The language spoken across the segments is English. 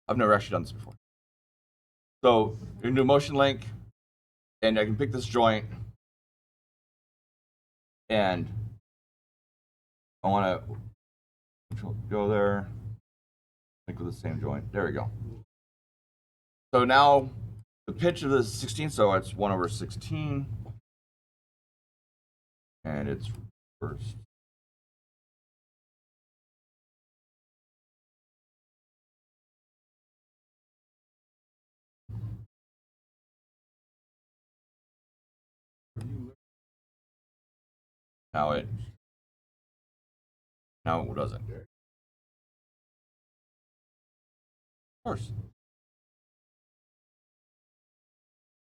I've never actually done this before. So you can do motion link, and I can pick this joint, and I want to go there, link with the same joint. There we go. So now the pitch of this is 16, so it's 1/16, and it's first. Now it doesn't. Of course.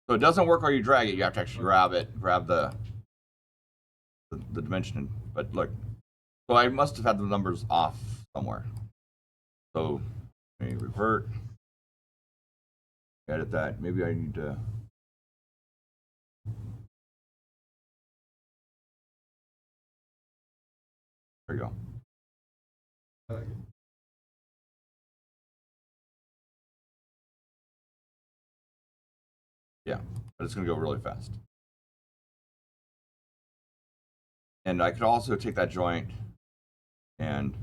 So it doesn't work while you drag it. You have to actually grab the dimension. But look, so I must have had the numbers off somewhere. So let me revert. Edit that. Maybe I need to. There we go. Yeah, but it's going to go really fast. And I could also take that joint and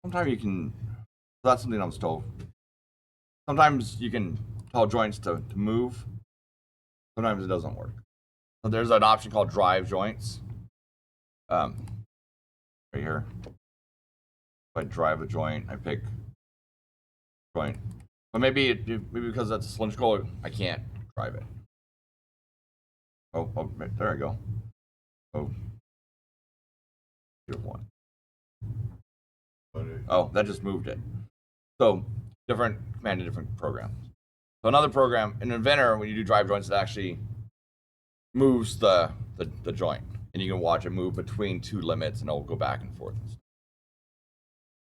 sometimes you can. That's something I'm still. Sometimes you can tell joints to move. Sometimes it doesn't work. So there's an option called drive joints. Right here. If I drive a joint, I pick joint. But maybe because that's cylindrical, I can't drive it. Oh, there I go. Oh, here's one. Oh, that just moved it. So different command in different programs. So another program, in Inventor, when you do drive joints, it actually moves the joint, and you can watch it move between two limits, and it'll go back and forth.